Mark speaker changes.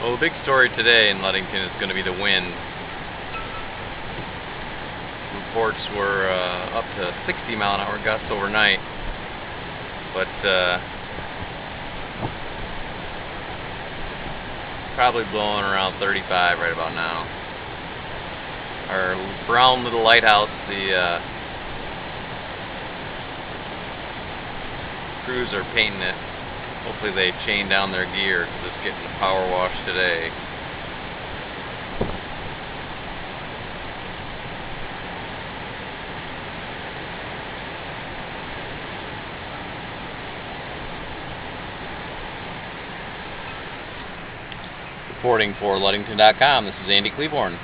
Speaker 1: Well, the big story today in Ludington is going to be the wind. Reports were up to 60-mile-an-hour gusts overnight, but probably blowing around 35 right about now. Our brown little lighthouse, the crews are painting it. Hopefully they chain down their gear because it's getting a power wash today. Reporting for Ludington.com, this is Andy Cleaborn.